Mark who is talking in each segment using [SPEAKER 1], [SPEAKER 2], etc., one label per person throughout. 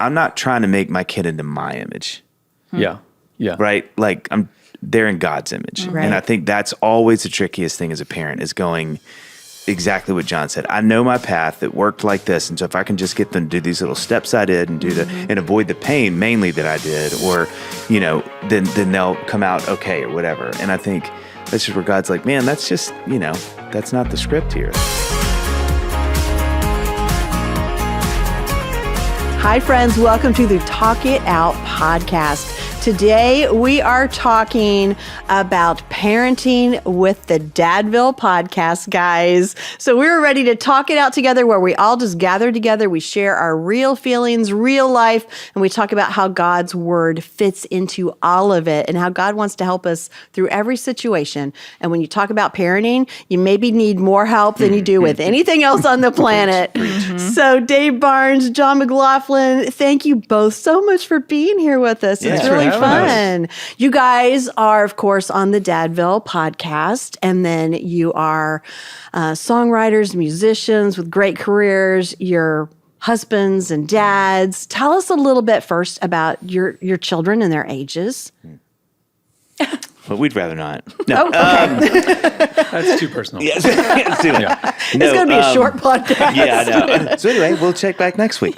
[SPEAKER 1] I'm not trying to make my kid into my image.
[SPEAKER 2] Yeah. Yeah.
[SPEAKER 1] Right? Like they're in God's image.
[SPEAKER 3] Right.
[SPEAKER 1] And I think that's always the trickiest thing as a parent is going exactly what John said. I know my path. It worked like this. And so if I can just get them to do these little steps I did and and avoid the pain mainly that I did, or, then they'll come out okay or whatever. And I think that's just where God's like, man, that's just, that's not the script here.
[SPEAKER 3] Hi, friends. Welcome to the Talk It Out podcast. Today, we are talking about parenting with the Dadville podcast, guys. So we're ready to talk it out together where we all just gather together. We share our real feelings, real life, and we talk about how God's word fits into all of it and how God wants to help us through every situation. And when you talk about parenting, you maybe need more help than you do with anything else on the planet. So Dave Barnes, John McLaughlin, thank you both so much for being here with us.
[SPEAKER 1] Yeah,
[SPEAKER 3] it's
[SPEAKER 1] sure.
[SPEAKER 3] really fun. You guys are, of course, on the Dadville podcast, and then you are songwriters, musicians with great careers. You're husbands and dads. Tell us a little bit first about your children and their ages.
[SPEAKER 1] But we'd rather not. No.
[SPEAKER 3] Oh, okay.
[SPEAKER 2] That's too personal.
[SPEAKER 1] Yes. Let's do it.
[SPEAKER 2] Yeah.
[SPEAKER 3] It's going to be a short podcast.
[SPEAKER 1] Yeah, I know. So anyway, we'll check back next week.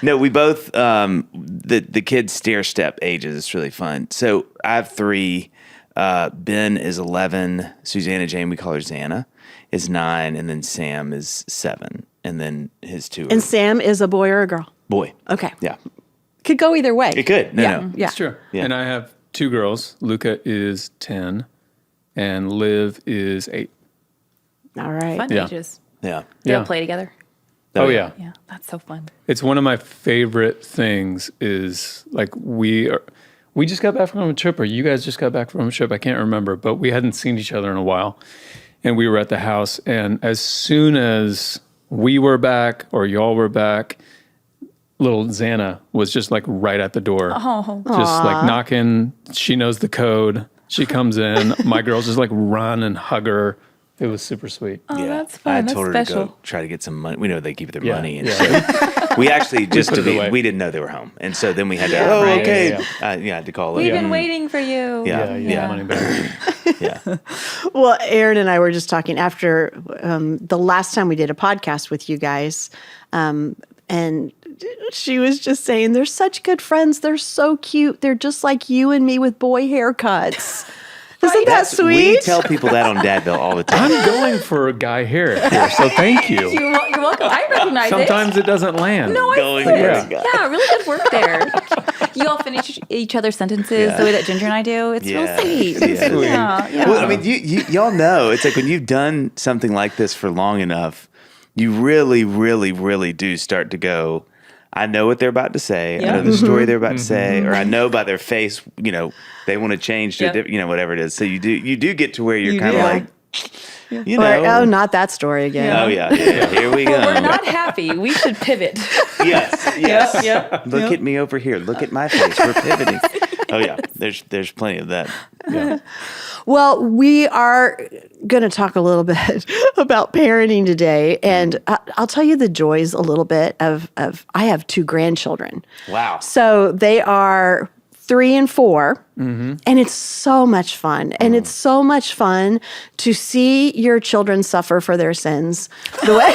[SPEAKER 1] No, we both, the kids stair-step ages. It's really fun. So I have three. Ben is 11. Susanna Jane, we call her Xana, is 9. And then Sam is 7. And then his two
[SPEAKER 3] And
[SPEAKER 1] are
[SPEAKER 3] Sam is a boy or a girl?
[SPEAKER 1] boy.
[SPEAKER 3] Okay.
[SPEAKER 1] Yeah.
[SPEAKER 3] Could go either way.
[SPEAKER 1] It could. No.
[SPEAKER 3] Yeah.
[SPEAKER 2] It's true.
[SPEAKER 1] Yeah.
[SPEAKER 2] And I have 2 girls. Luca is 10 and Liv is 8.
[SPEAKER 3] All right.
[SPEAKER 4] Fun
[SPEAKER 2] Yeah.
[SPEAKER 4] ages.
[SPEAKER 1] Yeah.
[SPEAKER 4] They
[SPEAKER 2] Yeah.
[SPEAKER 4] all play together.
[SPEAKER 2] Oh, yeah.
[SPEAKER 4] Yeah, that's so fun.
[SPEAKER 2] It's one of my favorite things is like we just got back from a trip, or you guys just got back from a trip. I can't remember, but we hadn't seen each other in a while. And we were at the house. And as soon as we were back or y'all were back, little Xana was just like right at the door.
[SPEAKER 4] Oh.
[SPEAKER 2] Just like knocking. She knows the code. She comes in. My girls just like run and hug her. It was super sweet.
[SPEAKER 4] Oh,
[SPEAKER 1] Yeah.
[SPEAKER 4] that's fun.
[SPEAKER 1] I
[SPEAKER 4] That's
[SPEAKER 1] told her
[SPEAKER 4] special.
[SPEAKER 1] to go try to get some money. We know they keep their
[SPEAKER 2] Yeah,
[SPEAKER 1] money. And
[SPEAKER 2] yeah.
[SPEAKER 1] so we actually, just
[SPEAKER 2] put
[SPEAKER 1] to
[SPEAKER 2] it
[SPEAKER 1] be,
[SPEAKER 2] away.
[SPEAKER 1] we didn't know they were home. And so then we had to,
[SPEAKER 4] Yeah, right.
[SPEAKER 1] okay.
[SPEAKER 2] Yeah,
[SPEAKER 1] I had to call
[SPEAKER 4] We've
[SPEAKER 1] them.
[SPEAKER 4] been waiting for you.
[SPEAKER 1] Yeah.
[SPEAKER 2] You got money back.
[SPEAKER 1] Yeah.
[SPEAKER 3] Well, Aaron and I were just talking after the last time we did a podcast with you guys, and she was just saying, they're such good friends. They're so cute. They're just like you and me with boy haircuts. Isn't that
[SPEAKER 1] We
[SPEAKER 3] sweet?
[SPEAKER 1] tell people that on Dadville all the time.
[SPEAKER 2] I'm going for a guy hair here, so thank you.
[SPEAKER 4] You're welcome. I recognize
[SPEAKER 2] Sometimes it doesn't land.
[SPEAKER 4] No, I
[SPEAKER 1] Going
[SPEAKER 4] see
[SPEAKER 1] for
[SPEAKER 4] it.
[SPEAKER 1] a guy.
[SPEAKER 4] Yeah, really good work there. You all finish each other's sentences
[SPEAKER 1] Yeah.
[SPEAKER 4] the way that Ginger and I do. It's
[SPEAKER 1] Yeah.
[SPEAKER 4] real sweet.
[SPEAKER 1] Yeah.
[SPEAKER 4] Yeah.
[SPEAKER 1] Well, I mean, y'all know, it's like when you've done something like this for long enough, you really, really, really do start to go, I know what they're about to say. I know the story they're about to say, or I know by their face, they want to change to, a different, whatever it is. So you do get to where you're kind of like,
[SPEAKER 3] Or, oh, not that story again.
[SPEAKER 1] oh yeah, here we go.
[SPEAKER 4] We're not happy. We should pivot.
[SPEAKER 1] Yes.
[SPEAKER 4] Yep.
[SPEAKER 1] Look at me over here. Look at my face. We're pivoting. Oh yeah, there's plenty of that. Yeah.
[SPEAKER 3] Well, we are going to talk a little bit about parenting today, and I'll tell you the joys a little bit of I have 2 grandchildren.
[SPEAKER 1] Wow.
[SPEAKER 3] So they are 3 and 4, and it's so much fun. And it's so much fun to see your children suffer for their sins. The way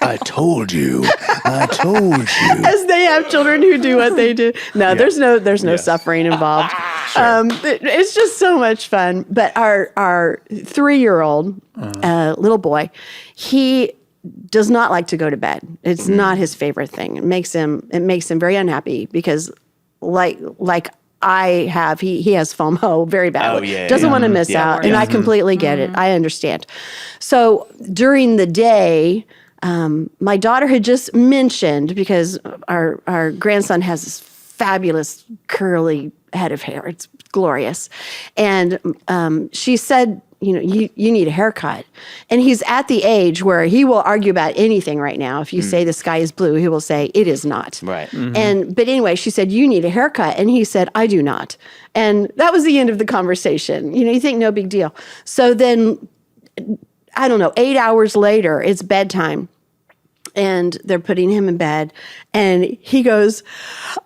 [SPEAKER 1] I told you.
[SPEAKER 3] as they have children who do what they do. No, there's no
[SPEAKER 2] Yes.
[SPEAKER 3] suffering involved. It's just so much fun. But our 3-year-old little boy, he does not like to go to bed. It's not his favorite thing. It makes him very unhappy because like I have, he has FOMO very badly.
[SPEAKER 1] Oh, yeah,
[SPEAKER 3] Doesn't
[SPEAKER 1] yeah.
[SPEAKER 3] want to miss
[SPEAKER 1] Yeah.
[SPEAKER 3] out. And I completely get it. I understand. So during the day, my daughter had just mentioned, because our grandson has this fabulous curly head of hair. It's glorious. And she said, you need a haircut. And he's at the age where he will argue about anything right now. If you say the sky is blue, he will say it is not.
[SPEAKER 1] Right.
[SPEAKER 3] But anyway, she said, you need a haircut. And he said, I do not. And that was the end of the conversation. You think no big deal. So then, I don't know, 8 hours later, it's bedtime. and they're putting him in bed, and he goes,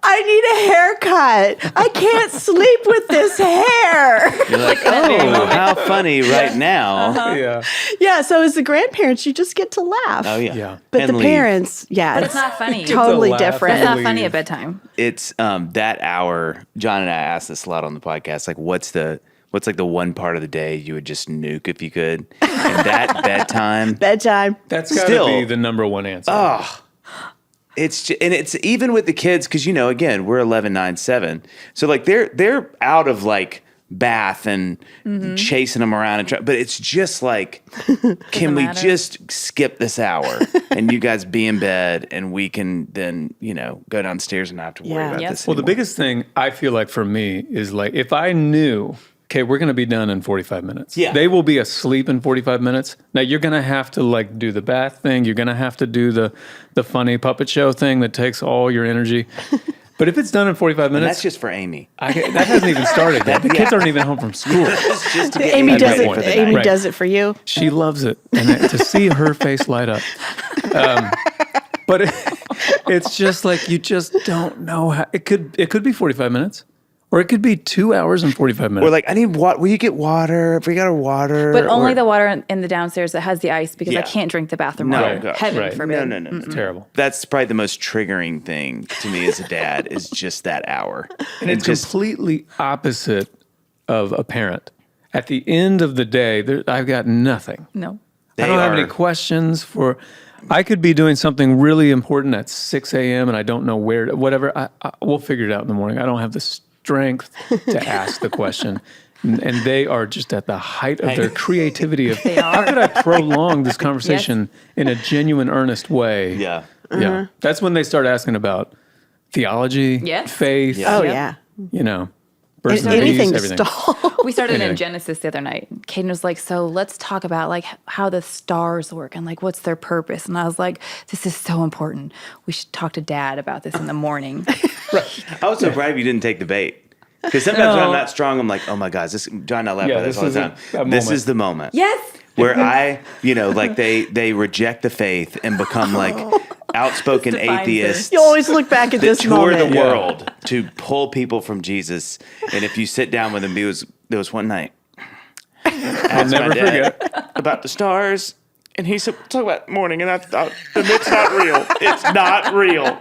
[SPEAKER 3] I need a haircut. I can't sleep with this hair.
[SPEAKER 1] You're like, oh, how funny right now.
[SPEAKER 2] Yeah.
[SPEAKER 3] Yeah, so as the grandparents, you just get to laugh.
[SPEAKER 1] Oh, yeah.
[SPEAKER 2] Yeah.
[SPEAKER 3] But
[SPEAKER 1] And
[SPEAKER 3] the
[SPEAKER 1] leave.
[SPEAKER 3] parents, yeah.
[SPEAKER 4] But it's not funny.
[SPEAKER 3] Totally
[SPEAKER 2] laugh.
[SPEAKER 3] different.
[SPEAKER 4] It's not
[SPEAKER 2] Leave.
[SPEAKER 4] funny at bedtime.
[SPEAKER 1] It's that hour. John and I asked this a lot on the podcast. Like, what's like the one part of the day you would just nuke if you could? And that bedtime.
[SPEAKER 3] Bedtime.
[SPEAKER 2] That's got to
[SPEAKER 1] Still-
[SPEAKER 2] be the number one answer.
[SPEAKER 1] It's and it's even with the kids because again we're 11, 9, 7, so like they're out of like bath and chasing them around but it's just like, can we
[SPEAKER 4] matter.
[SPEAKER 1] just skip this hour and you guys be in bed and we can then go downstairs and not have to worry
[SPEAKER 3] Yeah.
[SPEAKER 1] about
[SPEAKER 4] Yep.
[SPEAKER 1] this.
[SPEAKER 2] Well, the
[SPEAKER 1] anymore.
[SPEAKER 2] biggest thing I feel like for me is like if I knew, okay, we're going to be done in 45 minutes.
[SPEAKER 1] Yeah.
[SPEAKER 2] They will be asleep in 45 minutes. Now you're going to have to like do the bath thing. You're going to have to do the funny puppet show thing that takes all your energy. But if it's done in 45
[SPEAKER 1] And
[SPEAKER 2] minutes,
[SPEAKER 1] that's just for Amy.
[SPEAKER 2] that hasn't even started yet. The kids aren't even home from school.
[SPEAKER 1] It's just to get
[SPEAKER 3] Amy
[SPEAKER 1] Amy
[SPEAKER 3] does
[SPEAKER 1] ready
[SPEAKER 3] it.
[SPEAKER 1] for the
[SPEAKER 3] Amy
[SPEAKER 1] night.
[SPEAKER 2] Right.
[SPEAKER 3] does it for you.
[SPEAKER 2] She loves it, and to see her face light up. But it's just like you just don't know how it could be 45 minutes, or it could be 2 hours and 45 minutes.
[SPEAKER 1] Or like, I need water. Will you get water? If we got a water,
[SPEAKER 4] But only
[SPEAKER 1] or-
[SPEAKER 4] the water in the downstairs that has the ice because I
[SPEAKER 1] Yeah.
[SPEAKER 4] can't drink the bathroom
[SPEAKER 1] No,
[SPEAKER 4] water.
[SPEAKER 1] gosh.
[SPEAKER 4] Heaven
[SPEAKER 2] Right.
[SPEAKER 4] forbid.
[SPEAKER 1] No.
[SPEAKER 2] It's terrible.
[SPEAKER 1] That's probably the most triggering thing to me as a dad is just that hour.
[SPEAKER 2] And it's completely opposite of a parent. At the end of the day, I've got nothing.
[SPEAKER 4] No.
[SPEAKER 2] I don't have any questions for. I could be doing something really important at 6 a.m. and I don't know where. Whatever. We'll figure it out in the morning. I don't have the strength to ask the question. And they are just at the height of their creativity. How could I prolong this conversation in a genuine, earnest way?
[SPEAKER 1] Yeah.
[SPEAKER 2] Yeah. That's when they start asking about theology,
[SPEAKER 4] Yes.
[SPEAKER 2] faith,
[SPEAKER 1] Yeah.
[SPEAKER 3] Oh,
[SPEAKER 4] Yep.
[SPEAKER 3] yeah.
[SPEAKER 2] birds and
[SPEAKER 3] Anything
[SPEAKER 2] bees,
[SPEAKER 3] to
[SPEAKER 2] everything.
[SPEAKER 3] stall.
[SPEAKER 4] We started
[SPEAKER 2] Anyway.
[SPEAKER 4] in Genesis the other night. Caden was like, so let's talk about like how the stars work and like what's their purpose. And I was like, this is so important. We should talk to Dad about this in the morning.
[SPEAKER 1] I was so proud of you didn't take the bait. Because sometimes when I'm
[SPEAKER 2] No.
[SPEAKER 1] not strong, I'm like, oh my gosh, John and I laugh
[SPEAKER 2] Yeah,
[SPEAKER 1] about this all the
[SPEAKER 2] this
[SPEAKER 1] time.
[SPEAKER 2] is a
[SPEAKER 1] This
[SPEAKER 2] moment.
[SPEAKER 1] is the moment.
[SPEAKER 4] Yes.
[SPEAKER 1] Where I, like they reject the faith and become like outspoken
[SPEAKER 4] Defines
[SPEAKER 1] atheists.
[SPEAKER 3] You always look back at
[SPEAKER 1] that
[SPEAKER 3] this
[SPEAKER 1] tour
[SPEAKER 3] moment.
[SPEAKER 1] the world to pull people from Jesus. And if you sit down with him, there was one night.
[SPEAKER 2] I'll never forget.
[SPEAKER 1] About the stars. And he said, talk about morning. And I thought, it's not real. It's not real.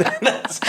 [SPEAKER 1] That's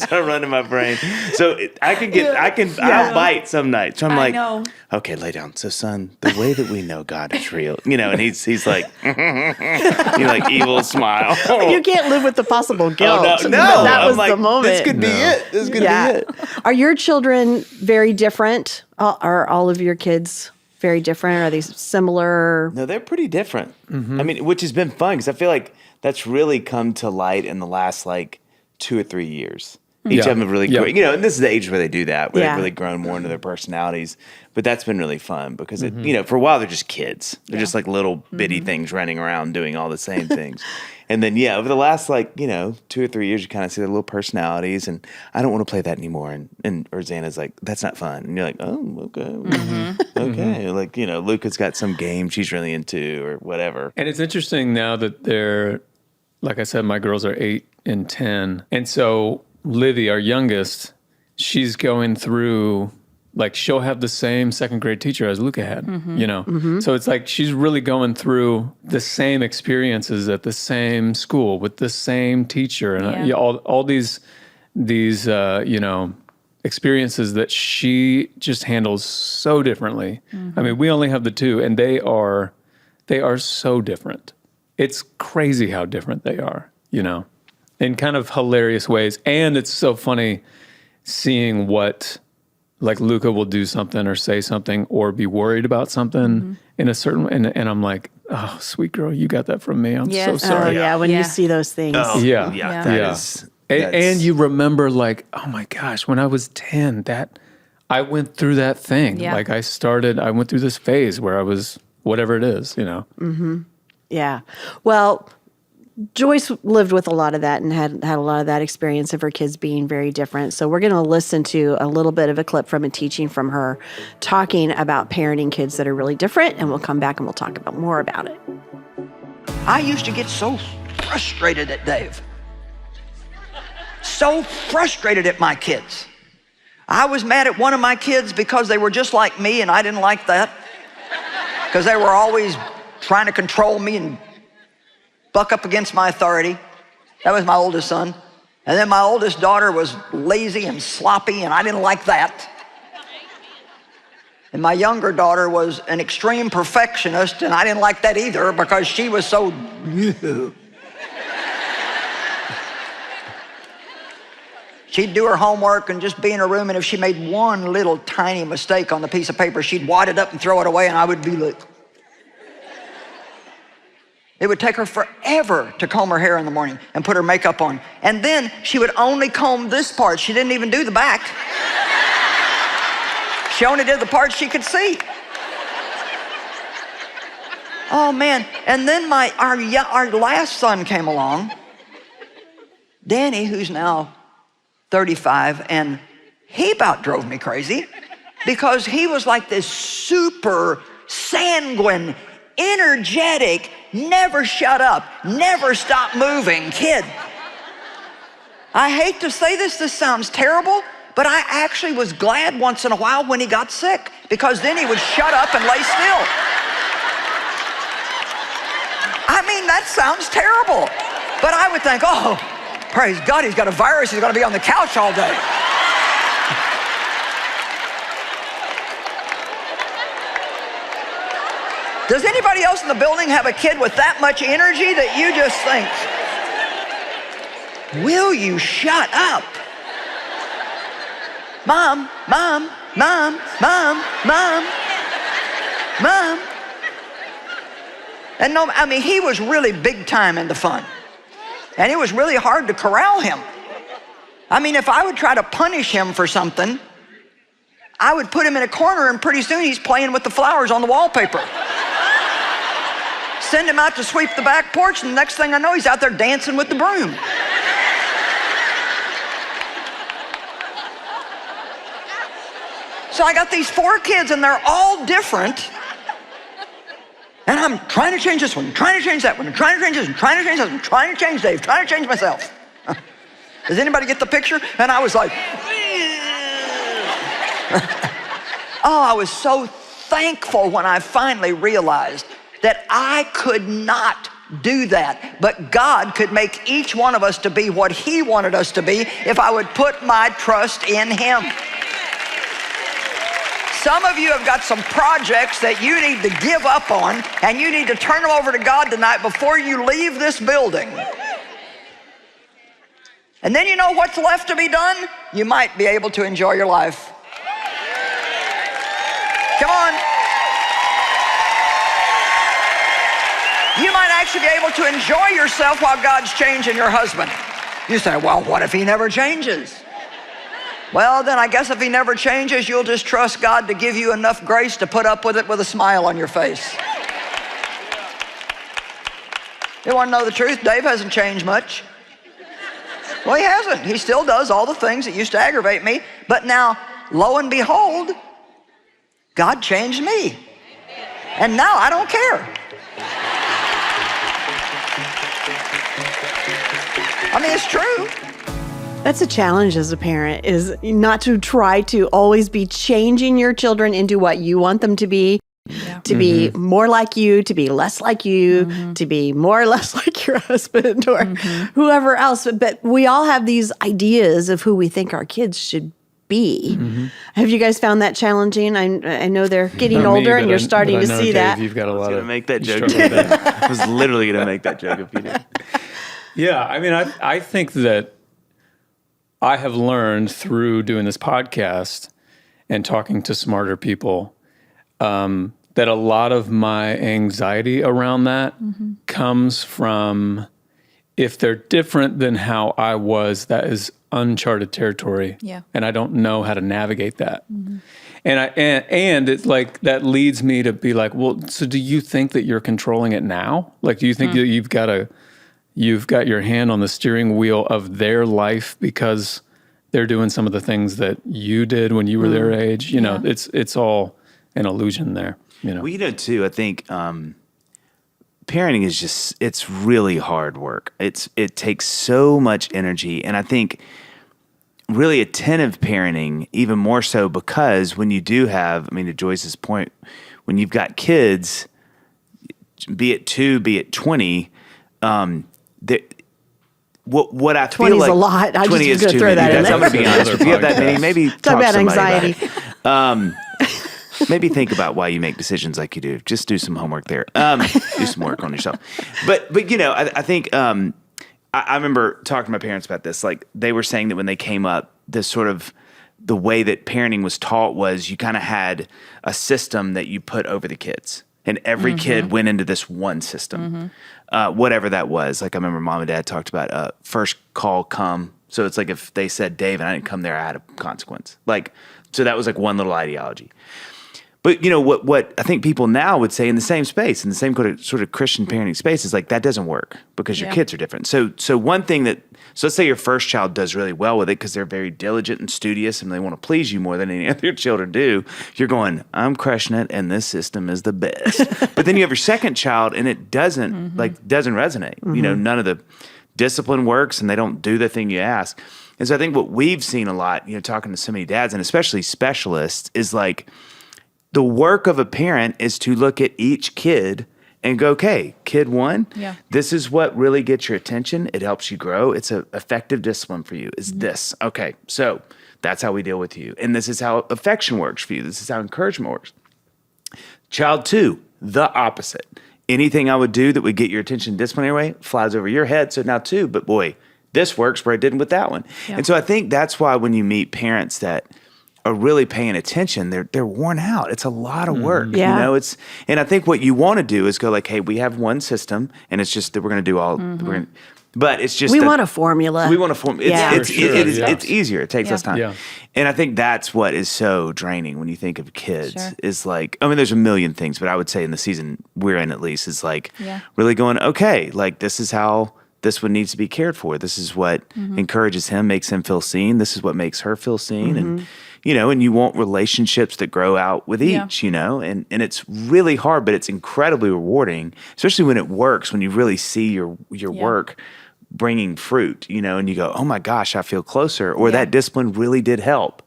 [SPEAKER 1] what I run in my brain. So I'll bite some nights. So I'm like,
[SPEAKER 4] know.
[SPEAKER 1] okay, lay down. So son, the way that we know God is real, and he's like, like evil smile.
[SPEAKER 3] You can't live with the possible guilt.
[SPEAKER 1] no.
[SPEAKER 3] That
[SPEAKER 1] I'm
[SPEAKER 3] was
[SPEAKER 1] like,
[SPEAKER 3] the moment.
[SPEAKER 1] This could be it. This could be it.
[SPEAKER 3] Are your children very different? Are all of your kids very different? Are they similar?
[SPEAKER 1] No, they're pretty different. I mean, which has been fun because I feel like that's really come to light in the last like 2 or 3 years. Each of them have really grown, and this is the age where they do that, where
[SPEAKER 3] Yeah.
[SPEAKER 1] they've really grown more into their personalities. But that's been really fun because, for a while, they're just kids. They're just like little bitty things running around doing all the same things. And then, over the last 2 or 3 years, you kind of see their little personalities. And I don't want to play that anymore. And Xana's like, that's not fun. And you're like, oh, okay. Okay. Like, Luca's got some game she's really into or whatever.
[SPEAKER 2] And it's interesting now that they're, like I said, my girls are 8 and 10. And so Livy, our youngest, she's going through, like, she'll have the same second grade teacher as Luca had, So it's like she's really going through the same experiences at the same school with the same teacher. And
[SPEAKER 4] Yeah.
[SPEAKER 2] all these experiences that she just handles so differently. I mean, we only have the 2, and they are so different. It's crazy how different they are, in kind of hilarious ways. And it's so funny seeing what, like, Luca will do something or say something or be worried about something in a certain way. And I'm like, oh, sweet girl, you got that from me. I'm so
[SPEAKER 4] Yes.
[SPEAKER 3] Oh,
[SPEAKER 2] sorry.
[SPEAKER 3] yeah. When you
[SPEAKER 4] Yeah.
[SPEAKER 3] see those things.
[SPEAKER 1] Oh,
[SPEAKER 2] Yeah.
[SPEAKER 1] yeah.
[SPEAKER 2] Yeah.
[SPEAKER 1] That's-
[SPEAKER 2] And you remember, like, oh my gosh, when I was 10, that I went through that thing.
[SPEAKER 4] Yeah.
[SPEAKER 2] Like I went through this phase where I was whatever it is,
[SPEAKER 3] Yeah. Well, Joyce lived with a lot of that and had a lot of that experience of her kids being very different. So we're going to listen to a little bit of a clip from a teaching from her talking about parenting kids that are really different. And we'll come back and we'll talk about more about it.
[SPEAKER 5] I used to get so frustrated at Dave. So frustrated at my kids. I was mad at one of my kids because they were just like me, and I didn't like that. Because they were always trying to control me and buck up against my authority. That was my oldest son. And then my oldest daughter was lazy and sloppy, and I didn't like that. And my younger daughter was an extreme perfectionist, and I didn't like that either because she was so... She'd do her homework and just be in her room, and if she made one little tiny mistake on the piece of paper, she'd wad it up and throw it away, and I would be like... It would take her forever to comb her hair in the morning and put her makeup on. And then she would only comb this part. She didn't even do the back. She only did the part she could see. Oh, man. And then our last son came along, Danny, who's now 35, and he about drove me crazy because he was like this super sanguine, energetic, never shut up, never stop moving kid. I hate to say this sounds terrible, but I actually was glad once in a while when he got sick, because then he would shut up and lay still. I mean, that sounds terrible, but I would think, oh, praise God, he's got a virus, he's gonna be on the couch all day. Does anybody else in the building have a kid with that much energy that you just think, will you shut up? Mom, mom, mom, mom, mom, mom. And no, I mean, he was really big time into fun. And it was really hard to corral him. I mean, if I would try to punish him for something, I would put him in a corner, and pretty soon he's playing with the flowers on the wallpaper. Send him out to sweep the back porch, and the next thing I know, he's out there dancing with the broom. So I got these 4 kids, and they're all different. And I'm trying to change this one, trying to change that one, trying to change this one, trying to change that one, trying to change Dave, trying to change myself. Does anybody get the picture? And I was like, oh, I was so thankful when I finally realized that I could not do that, but God could make each one of us to be what He wanted us to be if I would put my trust in Him. Some of you have got some projects that you need to give up on, and you need to turn them over to God tonight before you leave this building. And then you know what's left to be done? You might be able to enjoy your life. Come on. You might actually be able to enjoy yourself while God's changing your husband. You say, well, what if he never changes? Well, then I guess if he never changes, you'll just trust God to give you enough grace to put up with it with a smile on your face. You want to know the truth? Dave hasn't changed much. Well, he hasn't. He still does all the things that used to aggravate me. But now, lo and behold, God changed me. And now I don't care. I mean, it's true.
[SPEAKER 3] That's a challenge as a parent, is not to try to always be changing your children into what you want them to be, to be more like you, to be less like you, to be more or less like your husband or whoever else. But we all have these ideas of who we think our kids should be. Have you guys found that challenging? I know they're getting older, and you're starting to see
[SPEAKER 2] Dave,
[SPEAKER 3] that.
[SPEAKER 2] You've got a lot of
[SPEAKER 1] make that joke. I was literally going to make that joke if you did.
[SPEAKER 2] Yeah, I mean, I think that I have learned through doing this podcast and talking to smarter people that a lot of my anxiety around that comes from, if they're different than how I was, that is uncharted territory.
[SPEAKER 4] Yeah.
[SPEAKER 2] And I don't know how to navigate that. And it's like, that leads me to be like, well, so do you think that you're controlling it now? Like, do you think that you've got your hand on the steering wheel of their life because they're doing some of the things that you did when you were their age? You know, it's all an illusion there. You know,
[SPEAKER 1] Well, you know, too, I think parenting is it's really hard work. It takes so much energy. And I think really attentive parenting, even more so, because when you do have, I mean, to Joyce's point, when you've got kids, be it 2, be it 20, what I
[SPEAKER 3] 20
[SPEAKER 1] feel like
[SPEAKER 3] is a lot. I
[SPEAKER 1] 20
[SPEAKER 3] just
[SPEAKER 1] is
[SPEAKER 3] was
[SPEAKER 1] too
[SPEAKER 3] gonna throw
[SPEAKER 1] many.
[SPEAKER 3] that in
[SPEAKER 1] That's, I'm going to be
[SPEAKER 2] there.
[SPEAKER 1] honest. If you have that many, maybe
[SPEAKER 3] Talk
[SPEAKER 1] talk
[SPEAKER 3] about
[SPEAKER 1] to somebody
[SPEAKER 3] anxiety.
[SPEAKER 1] about it. Maybe think about why you make decisions like you do. Just do some homework there. Do some work on yourself. But you know, I think I remember talking to my parents about this. Like they were saying that when they came up, this sort of the way that parenting was taught was you kind of had a system that you put over the kids. And every kid went into this one system, whatever that was. Like I remember mom and dad talked about first call, come. So it's like if they said Dave and I didn't come there, I had a consequence. Like, so that was like one little ideology. But you know what I think people now would say in the same space, in the same sort of Christian parenting space, is like that doesn't work because your kids are different. So one thing so let's say your first child does really well with it because they're very diligent and studious and they want to please you more than any other children do. You're going, I'm crushing it and this system is the best. But then you have your second child and it doesn't doesn't resonate. You know, none of the discipline works and they don't do the thing you ask. And so I think what we've seen a lot, you know, talking to so many dads and especially specialists is like, the work of a parent is to look at each kid and go, okay, kid 1, this is what really gets your attention. It helps you grow. It's an effective discipline for you is this. Okay, so that's how we deal with you. And this is how affection works for you. This is how encouragement works. Child 2, the opposite. Anything I would do that would get your attention disciplinary way flies over your head. So now 2, but boy, this works where it didn't with that one. Yeah. And so I think that's why when you meet parents that are really paying attention, they're worn out. It's a lot of work, you know. And I think what you want to do is go like, hey, we have one system, and it's just that we're going to do all. But it's just
[SPEAKER 3] we want a formula.
[SPEAKER 1] We want a formula. It's easier. It takes less time.
[SPEAKER 2] Yeah.
[SPEAKER 1] And I think that's what is so draining when you think of kids. Is like, I mean, there's a million things, but I would say in the season we're in at least is like really going, okay, like this is how this one needs to be cared for. This is what encourages him, makes him feel seen. This is what makes her feel seen, and. You know, and you want relationships that grow out with each, you know, and it's really hard, but it's incredibly rewarding, especially when it works, when you really see your work bringing fruit, you know, and you go, oh my gosh, I feel closer, or that discipline really did help.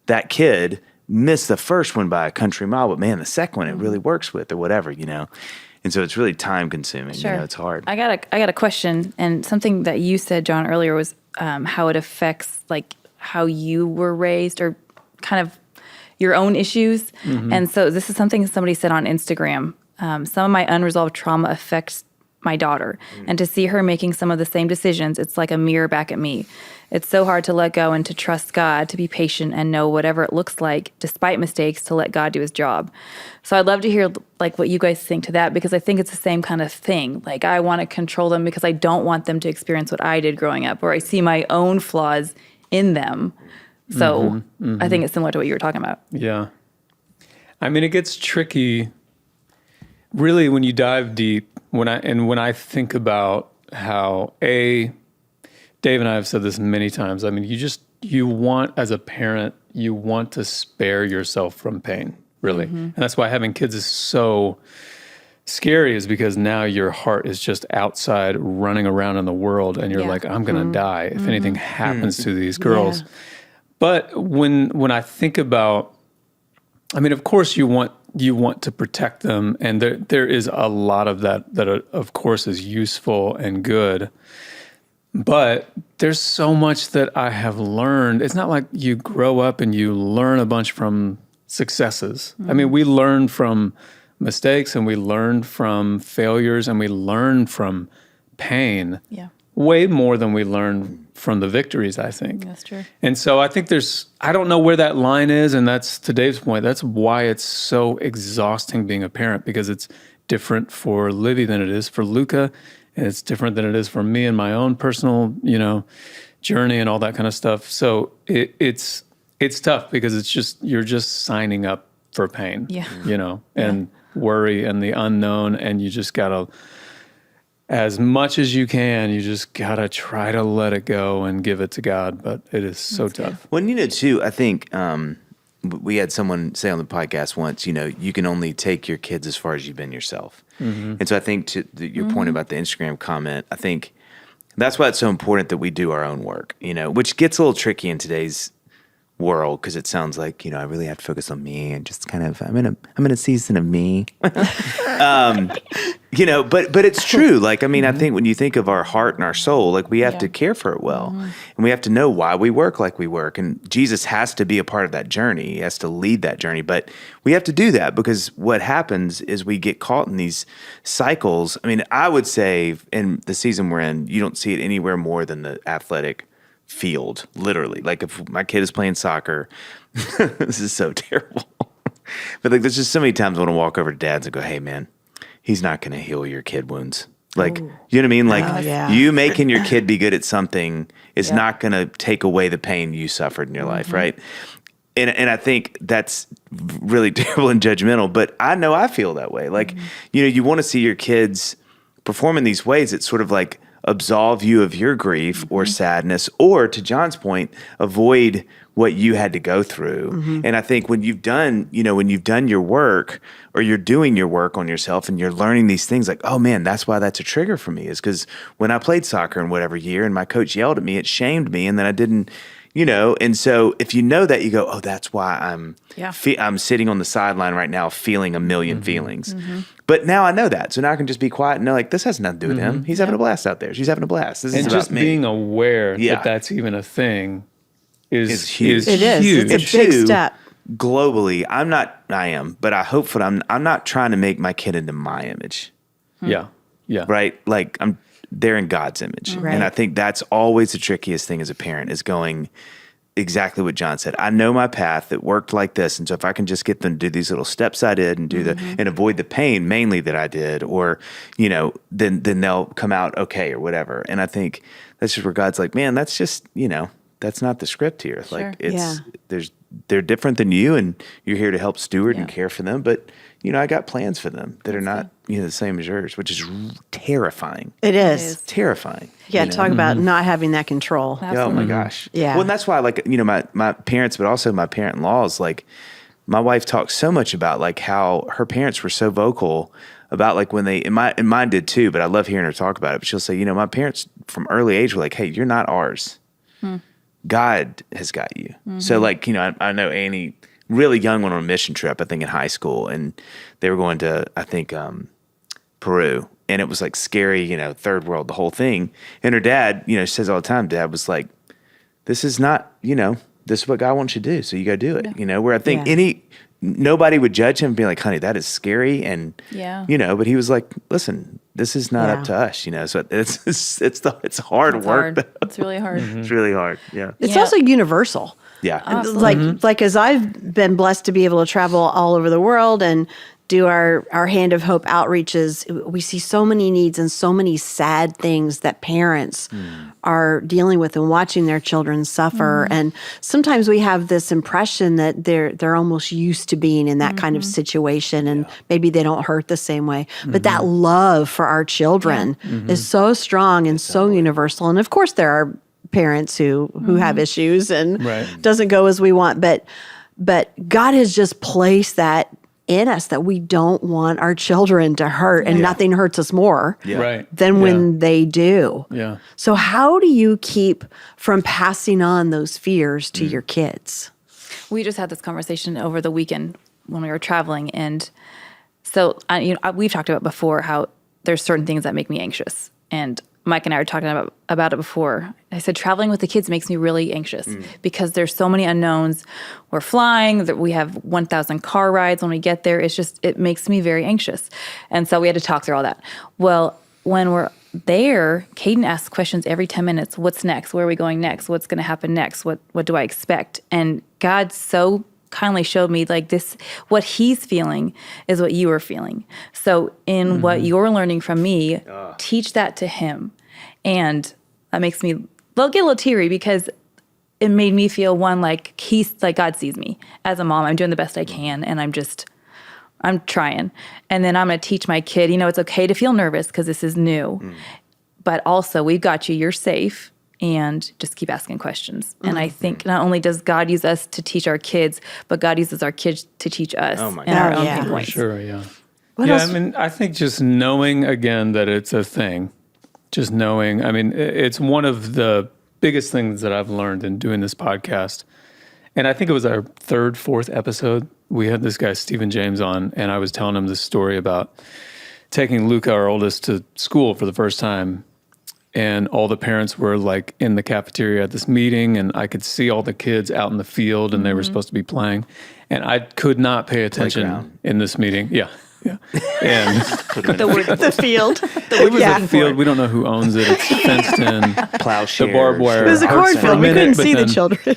[SPEAKER 1] That kid missed the first one by a country mile, but man, the second one it really works with, or whatever, you know. And so it's really time consuming, you know, it's hard.
[SPEAKER 4] I got a question, and something that you said, John, earlier was how it affects like how you were raised or kind of your own issues. And so this is something somebody said on Instagram. Some of my unresolved trauma affects my daughter. And to see her making some of the same decisions, it's like a mirror back at me. It's so hard to let go and to trust God, to be patient and know whatever it looks like, despite mistakes, to let God do his job. So I'd love to hear like what you guys think to that, because I think it's the same kind of thing. Like I want to control them because I don't want them to experience what I did growing up, or I see my own flaws in them. So I think it's similar to what you were talking about. Yeah.
[SPEAKER 2] I mean, it gets tricky really when you dive deep, when I think about how Dave and I have said this many times. I mean, you want, as a parent, you want to spare yourself from pain, really. And that's why having kids is so scary, is because now your heart is just outside running around in the world and you're like, I'm going to die if anything happens to these girls. Yeah. But when I think about, I mean, of course you want to protect them, and there is a lot of that of course is useful and good. But there's so much that I have learned. It's not like you grow up and you learn a bunch from successes. I mean, we learn from mistakes and we learn from failures and we learn from pain. Yeah. Way more than we learn from the victories, I think.
[SPEAKER 4] That's true.
[SPEAKER 2] And so I think I don't know where that line is, and that's, to Dave's point, that's why it's so exhausting being a parent, because it's different for Livy than it is for Luca, and it's different than it is for me and my own personal, you know, journey and all that kind of stuff. So it's tough because you're just signing up for pain, you know, and worry and the unknown, and you just gotta, as much as you can, you just gotta try to let it go and give it to God. But it is so tough.
[SPEAKER 1] Well, you know, too, I think we had someone say on the podcast once, you can only take your kids as far as you've been yourself. And so I think to your point about the Instagram comment, I think that's why it's so important that we do our own work, which gets a little tricky in today's world because it sounds like, I really have to focus on me and just kind of, I'm in a season of me. But it's true. Like, I think when you think of our heart and our soul, like we have to care for it well. And we have to know why we work like we work. And Jesus has to be a part of that journey. He has to lead that journey. But we have to do that because what happens is we get caught in these cycles. I would say in the season we're in, you don't see it anywhere more than the athletic field, literally. Like if my kid is playing soccer, this is so terrible. But like there's just so many times I want to walk over to dads and go, hey man, he's not going to heal your kid wounds. Like, you know what I mean? Like you making your kid be good at something is not going to take away the pain you suffered in your life, right? And I think that's really terrible and judgmental, but I know I feel that way. Like, you want to see your kids perform in these ways that sort of like absolve you of your grief or sadness, or to John's point, avoid what you had to go through. And I think when you've done your work or you're doing your work on yourself and you're learning these things like, oh man, that's why that's a trigger for me is because when I played soccer in whatever year and my coach yelled at me, it shamed me and then I didn't, and so if you know that you go, oh, that's why I'm sitting on the sideline right now feeling a million feelings. But now I know that. So now I can just be quiet and know like, this has nothing to do with him. He's having a blast out there. She's having a blast. This is
[SPEAKER 2] just
[SPEAKER 1] about me.
[SPEAKER 2] being aware that that's even a thing is huge.
[SPEAKER 3] It is.
[SPEAKER 2] Huge.
[SPEAKER 3] It's a big step.
[SPEAKER 1] Globally, but I hope I'm not trying to make my kid into my image.
[SPEAKER 2] Yeah.
[SPEAKER 1] Right? Like they're in God's image.
[SPEAKER 3] Right.
[SPEAKER 1] And I think that's always the trickiest thing as a parent is going exactly what John said. I know my path. It worked like this. And so if I can just get them to do these little steps I did and do and avoid the pain mainly that I did, or, then they'll come out okay or whatever. And I think that's just where God's like, man, that's just, that's not the script here.
[SPEAKER 4] Sure.
[SPEAKER 1] Like they're different than you and you're here to help steward and care for them. But, I got plans for them that are not, the same as yours, which is terrifying.
[SPEAKER 3] It is.
[SPEAKER 1] Terrifying.
[SPEAKER 3] Yeah, talk about not having that control.
[SPEAKER 1] Oh my gosh.
[SPEAKER 3] Yeah.
[SPEAKER 1] Well, and that's why, like, my parents, but also my parent-in-laws, like, my wife talks so much about like how her parents were so vocal about like when and mine did too, but I love hearing her talk about it. But she'll say, my parents from early age were like, hey, you're not ours. God has got you. So like, I know Annie really young went on a mission trip, I think in high school, and they were going to, I think, Peru. And it was like scary, third world, the whole thing. And her dad, she says all the time, Dad was like, this is not, this is what God wants you to do. So you got to do it, where I think nobody would judge him and be like, honey, that is scary. And, but he was like, listen, this is not up to us, so it's hard work.
[SPEAKER 4] It's really hard.
[SPEAKER 1] It's really hard. Yeah.
[SPEAKER 3] It's also universal.
[SPEAKER 1] Yeah.
[SPEAKER 3] Like as I've been blessed to be able to travel all over the world and do our Hand of Hope outreaches, we see so many needs and so many sad things that parents are dealing with and watching their children suffer. And sometimes we have this impression that they're almost used to being in that kind of situation and maybe they don't hurt the same way. But that love for our children is so strong and so universal. And of course there are parents who have issues and doesn't go as we want. But God has just placed that in us that we don't want our children to hurt and nothing hurts us more than when they do.
[SPEAKER 2] Yeah.
[SPEAKER 3] So how do you keep from passing on those fears to your kids?
[SPEAKER 4] We just had this conversation over the weekend when we were traveling. And so, we've talked about before how there's certain things that make me anxious. And Mike and I were talking about it before. I said, traveling with the kids makes me really anxious because there's so many unknowns. We're flying, that we have 1,000 car rides when we get there. It makes me very anxious. And so we had to talk through all that. Well, when we're there, Caden asks questions every 10 minutes. What's next? Where are we going next? What's going to happen next? What do I expect? And God so kindly showed me like this, what he's feeling is what you are feeling. So in what you're learning from me, teach that to him. And that makes me get a little teary because it made me feel like God sees me as a mom. I'm doing the best I can. And I'm trying. And then I'm going to teach my kid, it's okay to feel nervous because this is new, but also we've got you, you're safe. and just keep asking questions. And I think not only does God use us to teach our kids, but God uses our kids to teach us
[SPEAKER 1] my
[SPEAKER 4] and our
[SPEAKER 3] God.
[SPEAKER 4] own
[SPEAKER 3] Yeah.
[SPEAKER 4] pain
[SPEAKER 3] For
[SPEAKER 4] points.
[SPEAKER 2] Sure, yeah.
[SPEAKER 3] What
[SPEAKER 2] Yeah,
[SPEAKER 3] else?
[SPEAKER 2] I mean, I think just knowing again that it's a thing, just knowing, I mean, it's one of the biggest things that I've learned in doing this podcast. And I think it was our third, fourth episode. We had this guy, Stephen James, on, and I was telling him this story about taking Luca, our oldest, to school for the first time. And all the parents were like in the cafeteria at this meeting, and I could see all the kids out in the field, and they were supposed to be playing. And I could not pay attention
[SPEAKER 1] Playground.
[SPEAKER 2] in this meeting. Yeah. And
[SPEAKER 3] The field.
[SPEAKER 2] it was a field. We don't know who owns it. It's fenced in.
[SPEAKER 1] Plowshare.
[SPEAKER 2] The barbed wire.
[SPEAKER 3] It was a
[SPEAKER 2] hurts for
[SPEAKER 3] cornfield. We
[SPEAKER 2] minute,
[SPEAKER 3] couldn't
[SPEAKER 2] but
[SPEAKER 3] see the
[SPEAKER 2] then-
[SPEAKER 3] children.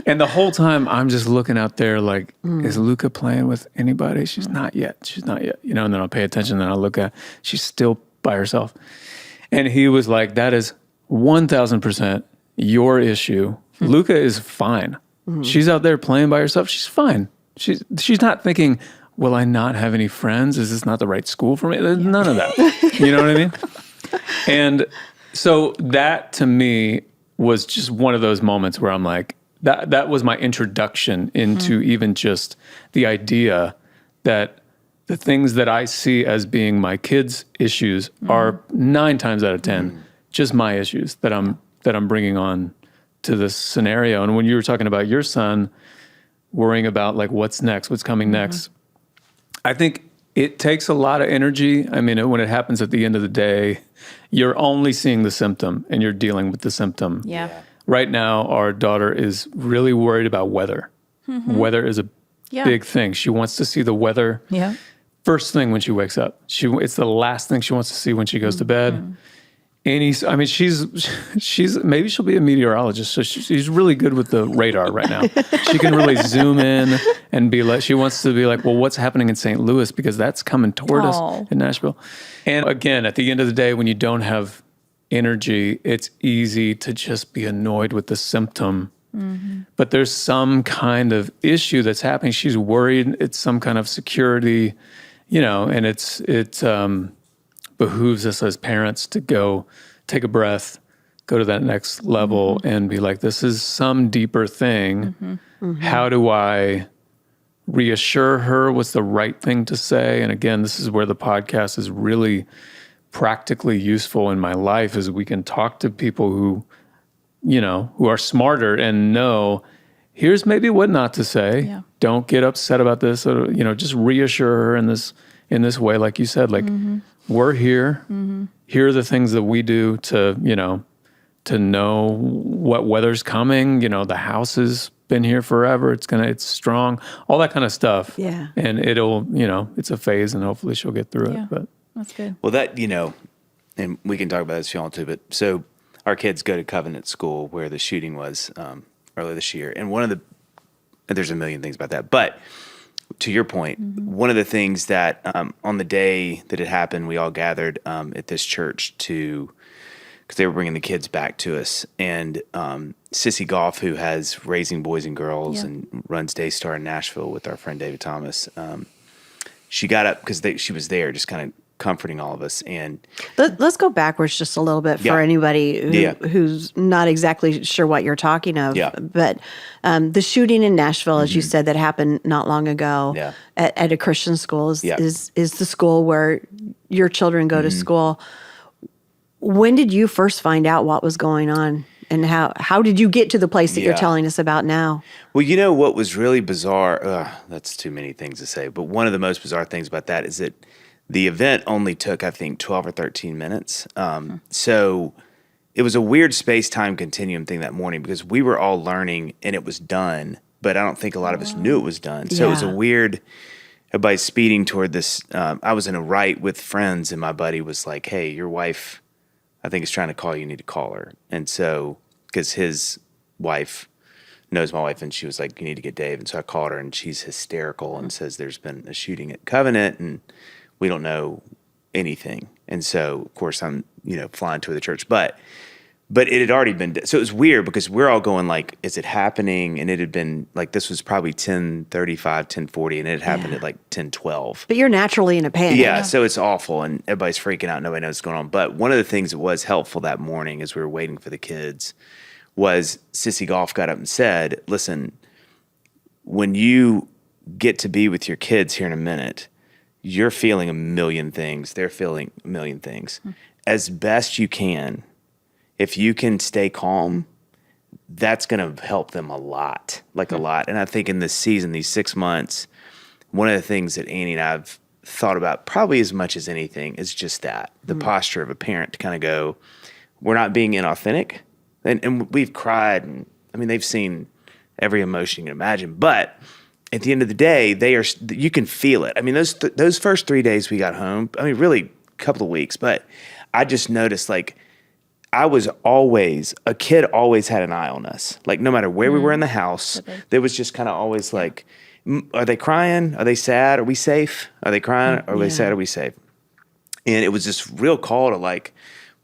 [SPEAKER 2] And the whole time I'm just looking out there like, is Luca playing with anybody? She's not yet. She's not yet. You know, and then I'll pay attention and I'll look at, she's still by herself. And he was like, that is 1,000% your issue. Luca is fine. She's out there playing by herself. She's fine. She's not thinking, will I not have any friends? Is this not the right school for me? None of that. You know what I mean? And so that to me was just one of those moments where I'm like, that was my introduction into even just the idea that the things that I see as being my kids' issues are 9 times out of 10 just my issues that I'm bringing on to this scenario. And when you were talking about your son worrying about like what's next, what's coming next, I think it takes a lot of energy. I mean, when it happens at the end of the day, you're only seeing the symptom and you're dealing with the symptom.
[SPEAKER 4] Yeah.
[SPEAKER 2] Right now, our daughter is really worried about weather. Weather is a big thing. She wants to see the weather
[SPEAKER 4] Yeah.
[SPEAKER 2] first thing when she wakes up. It's the last thing she wants to see when she goes to bed. And she's maybe she'll be a meteorologist. So she's really good with the radar right now. She can really zoom in and be like, she wants to be like, well, what's happening in St. Louis? Because that's coming toward us in Nashville. And again, at the end of the day, when you don't have energy, it's easy to just be annoyed with the symptom. But there's some kind of issue that's happening. She's worried. It's some kind of security, you know, and it behooves us as parents to go take a breath, go to that next level and be like, this is some deeper thing. How do I reassure her? What's the right thing to say? And again, this is where the podcast is really practically useful in my life, is we can talk to people who, you know, who are smarter and know, here's maybe what not to say.
[SPEAKER 4] Yeah.
[SPEAKER 2] Don't get upset about this. Or, you know, just reassure her in this way, like you said, like we're here. Here are the things that we do to, you know, to know what weather's coming. You know, the house has been here forever. It's strong. All that kind of stuff.
[SPEAKER 3] Yeah.
[SPEAKER 2] And it'll, you know, it's a phase, and hopefully she'll get through
[SPEAKER 4] Yeah.
[SPEAKER 2] it. But
[SPEAKER 4] That's good.
[SPEAKER 1] Well, that, you know, and we can talk about this if you want to, but so our kids go to Covenant School where the shooting was earlier this year. And there's a million things about that. But to your point, one of the things that on the day that it happened, we all gathered at this church because they were bringing the kids back to us. And Sissy Goff, who has Raising Boys and Girls and runs Daystar in Nashville with our friend David Thomas, she got up because she was there just kind of comforting all of us. And
[SPEAKER 3] Let's go backwards just a little bit for anybody who's not exactly sure what you're talking of.
[SPEAKER 1] Yeah.
[SPEAKER 3] But the shooting in Nashville, as you said, that happened not long ago at a Christian school is the school where your children go to school. When did you first find out what was going on? And how did you get to the place that you're telling us about now?
[SPEAKER 1] Well, you know what was really bizarre? That's too many things to say. But one of the most bizarre things about that is that the event only took, I think, 12 or 13 minutes. So it was a weird space-time continuum thing that morning because we were all learning and it was done, but I don't think a lot of us knew it was done. So it was a weird, everybody speeding toward this. I was in a right with friends and my buddy was like, hey, your wife, I think, is trying to call you. You need to call her. And so, because his wife knows my wife and she was like, you need to get Dave. And so I called her and she's hysterical and says there's been a shooting at Covenant and we don't know anything. And so, of course, I'm, flying to the church. But But it had already been, so it was weird because we're all going like, is it happening? And it had been like, this was probably 10:35, 10:40, and it had happened at like 10:12.
[SPEAKER 3] But you're naturally in a panic.
[SPEAKER 1] Yeah, so it's awful, and everybody's freaking out. Nobody knows what's going on. But one of the things that was helpful that morning as we were waiting for the kids was Sissy Golf got up and said, listen, when you get to be with your kids here in a minute, you're feeling a million things. They're feeling a million things. As best you can, if you can stay calm, that's going to help them a lot, like a lot. And I think in this season, these 6 months, one of the things that Annie and I've thought about probably as much as anything is just that, the posture of a parent to kind of go, we're not being inauthentic. And we've cried, and I mean, they've seen every emotion you can imagine. But at the end of the day, you can feel it. I mean, those first 3 days we got home, I mean, really a couple of weeks, but I just noticed like, a kid always had an eye on us. Like no matter where we were in the house, there was just kind of always like, are they crying? Are they sad? Are we safe? Are they crying? Are they sad? Are we safe? And it was this real call to like,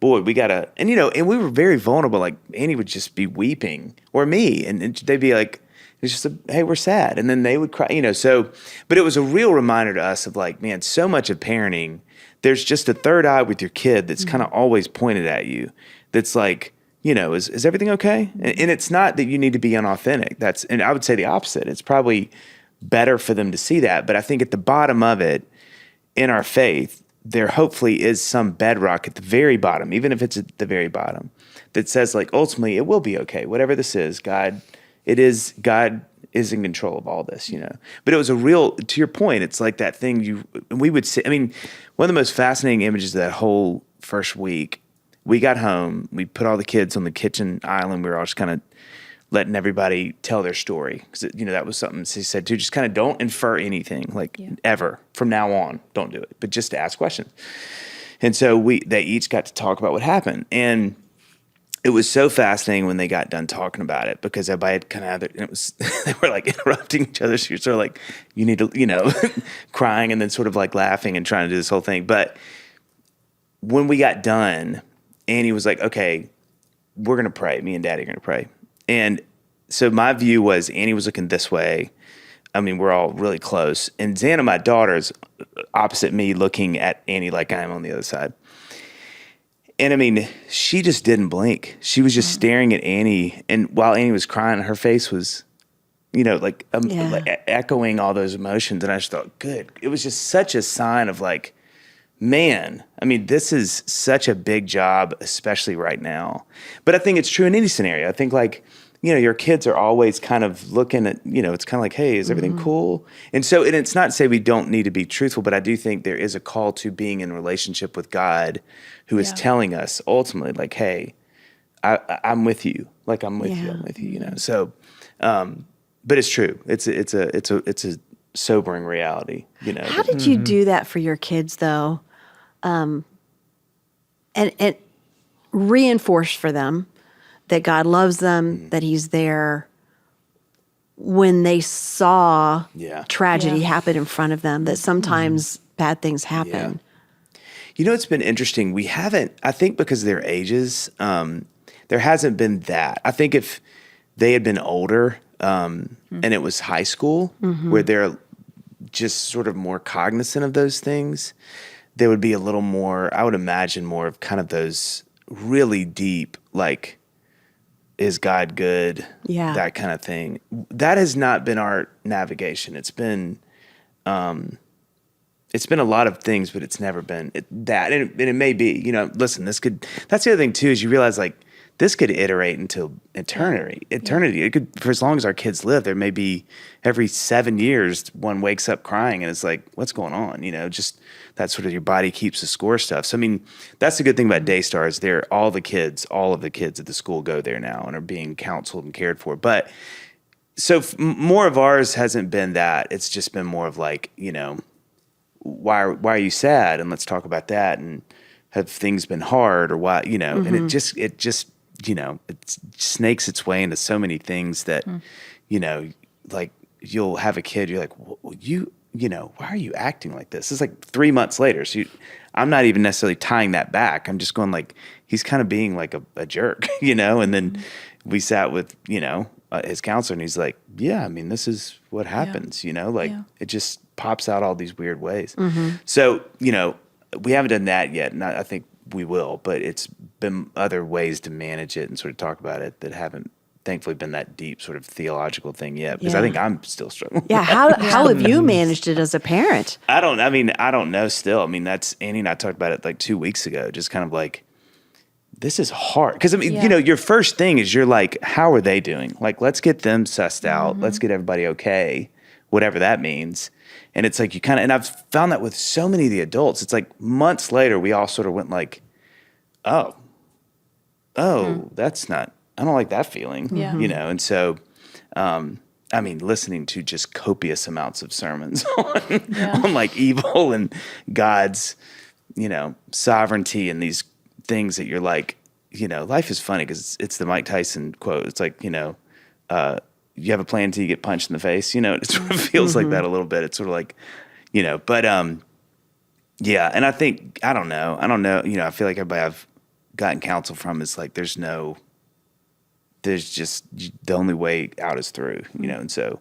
[SPEAKER 1] boy, we gotta, and and we were very vulnerable. Like Annie would just be weeping, or me, and they'd be like, it's just hey, we're sad. And then they would cry, so, but it was a real reminder to us of like, man, so much of parenting, there's just a third eye with your kid that's kind of always pointed at you. That's like, is everything okay? And it's not that you need to be unauthentic. And I would say the opposite. It's probably better for them to see that. But I think at the bottom of it, in our faith, there hopefully is some bedrock at the very bottom, even if it's at the very bottom, that says like, ultimately it will be okay. Whatever this is, God is in control of all this, But it was to your point, it's like that thing we would say, I mean, one of the most fascinating images of that whole first week, we got home, we put all the kids on the kitchen island. We were all just kind of letting everybody tell their story. Because, that was something she said too, just kind of don't infer anything, ever. From now on, don't do it. But just to ask questions. And so they each got to talk about what happened. And it was so fascinating when they got done talking about it, because everybody had kind of, they were like interrupting each other. So you're sort of like, you need to, crying and then sort of like laughing and trying to do this whole thing. But when we got done, Annie was like, okay, we're going to pray. Me and Daddy are going to pray. And so my view was Annie was looking this way. I mean, we're all really close. And Xana, my daughter's opposite me, looking at Annie like I am on the other side. And I mean, she just didn't blink. She was just staring at Annie. And while Annie was crying, her face was, like echoing all those emotions. And I just thought, good. It was just such a sign of like, man, I mean, this is such a big job, especially right now. But I think it's true in any scenario. I think like, your kids are always kind of looking at, it's kind of like, hey, is everything cool? And so, and it's not to say we don't need to be truthful, but I do think there is a call to being in relationship with God, who is telling us ultimately like, hey, I'm with you. Like I'm with you, So, but it's true. It's a sobering reality,
[SPEAKER 3] How did you do that for your kids though? And reinforce for them that God loves them, that He's there when they saw tragedy happen in front of them, that sometimes bad things happen.
[SPEAKER 1] It's been interesting. We haven't, I think because of their ages, there hasn't been that. I think if they had been older and it was high school where they're just sort of more cognizant of those things, there would be a little more, I would imagine more of kind of those really deep, like, is God good? Yeah. That kind of thing. That has not been our navigation. It's been a lot of things, but it's never been that. And it may be, listen, that's the other thing too, is you realize like this could iterate until eternity. It could, for as long as our kids live, there may be every 7 years, one wakes up crying and it's like, what's going on? Just that sort of your body keeps the score stuff. So, I mean, that's the good thing about Daystars. All of the kids at the school go there now and are being counseled and cared for. But so more of ours hasn't been that. It's just been more of like, why are you sad? And let's talk about that. And have things been hard or why, and it just, it snakes its way into so many things that, like you'll have a kid, you're like, well, why are you acting like this? It's like 3 months later. So I'm not even necessarily tying that back. I'm just going like, he's kind of being like a jerk, and then we sat with, his counselor, and he's like, yeah, I mean, this is what happens, it just pops out all these weird ways. So, we haven't done that yet, and I think we will, but it's been other ways to manage it and sort of talk about it that haven't thankfully been that deep sort of theological thing yet, because I think I'm still struggling.
[SPEAKER 3] Yeah. How have you managed it as a parent?
[SPEAKER 1] I don't know still. I mean, that's Annie and I talked about it like 2 weeks ago, just kind of like, this is hard. Because, your first thing is you're like, how are they doing? Like, let's get them sussed out. Let's get everybody okay, whatever that means. And it's like and I've found that with so many of the adults, it's like months later, we all sort of went like, oh, that's not, I don't like that feeling, And so, listening to just copious amounts of sermons on like evil and God's, sovereignty and these things that you're like, life is funny because it's the Mike Tyson quote. It's like, you have a plan until you get punched in the face. It sort of feels like that a little bit. It's sort of like, but yeah. And I think, I don't know. I feel like everybody I've gotten counsel from is like, there's just the only way out is through, and so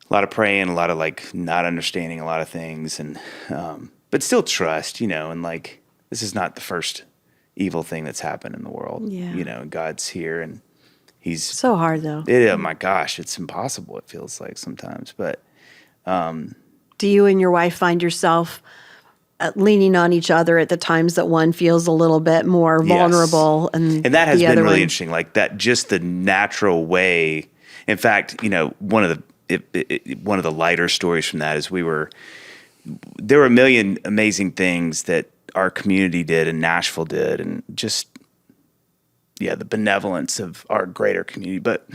[SPEAKER 1] a lot of praying, a lot of like not understanding a lot of things, and but still trust, and like this is not the first evil thing that's happened in the world, and God's here, and He's
[SPEAKER 3] so hard though.
[SPEAKER 1] Oh my gosh, it's impossible. It feels like sometimes, but
[SPEAKER 3] do you and your wife find yourself leaning on each other at the times that one feels a little bit more vulnerable, and
[SPEAKER 1] that has been really interesting. Like that, just the natural way. In fact, one of the lighter stories from that is there were a million amazing things that our community did and Nashville did, and just the benevolence of our greater community. But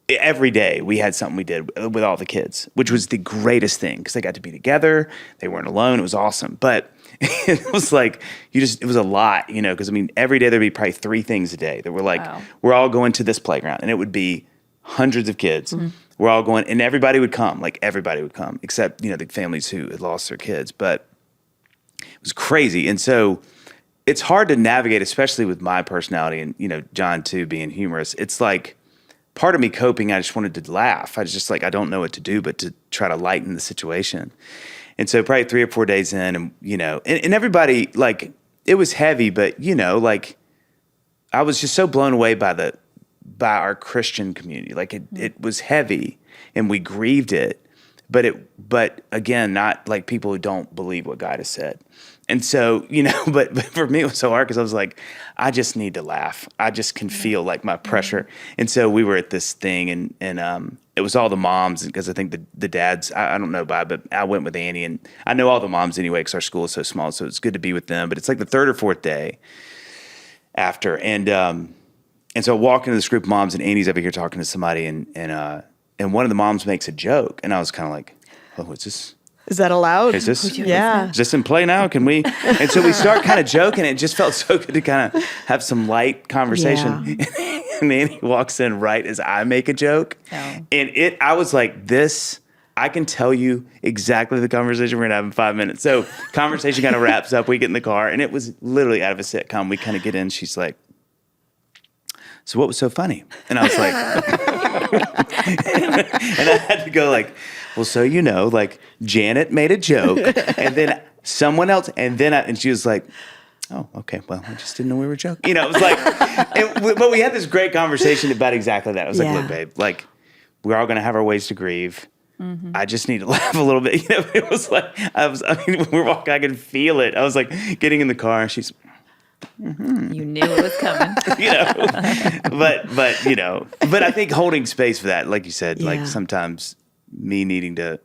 [SPEAKER 1] every day we had something we did with all the kids, which was the greatest thing because they got to be together. They weren't alone. It was awesome. But it was like, it was a lot, because every day there'd be probably 3 things a day that were like, we're all going to this playground, and it would be hundreds of kids. We're all going, and everybody would come, except, the families who had lost their kids. But it was crazy. And so it's hard to navigate, especially with my personality and, John too, being humorous. It's like part of me coping, I just wanted to laugh. I was just like, I don't know what to do, but to try to lighten the situation. And so probably 3 or 4 days in, and, and everybody, like, it was heavy, but, like, I was just so blown away by our Christian community. Like, it was heavy, and we grieved it, but again, not like people who don't believe what God has said. And so, but for me, it was so hard because I was like, I just need to laugh. I just can feel like my pressure. And so we were at this thing, and it was all the moms, because I think the dads, I don't know Bob, but I went with Annie, and I know all the moms anyway because our school is so small, so it's good to be with them. But it's like the 3rd or 4th day after, and so I walk into this group of moms, and Annie's over here talking to somebody, and one of the moms makes a joke, and I was kind of like, oh, what's this?
[SPEAKER 3] Is that allowed?
[SPEAKER 1] Is this
[SPEAKER 3] Yeah.
[SPEAKER 1] Is this in play now? Can we? And so we start kind of joking. It just felt so good to kind of have some light conversation. Yeah. And Annie walks in right as I make a joke. Oh. And I was like, this, I can tell you exactly the conversation we're going to have in 5 minutes. So conversation kind of wraps up. We get in the car, and it was literally out of a sitcom. We kind of get in. She's like, so what was so funny? And I was like, and I had to go like, well, so like Janet made a joke, and then someone else, and she was like, oh, okay, well, I just didn't know we were joking. It was like, but we had this great conversation about exactly that. I was like, look, babe, like, we're all going to have our ways to grieve. Mm-hmm. I just need to laugh a little bit. It was like, we're walking, I could feel it. I was like getting in the car, and she's,
[SPEAKER 4] mm-hmm. You knew it was coming.
[SPEAKER 1] But I think holding space for that, like you said, like sometimes me needing to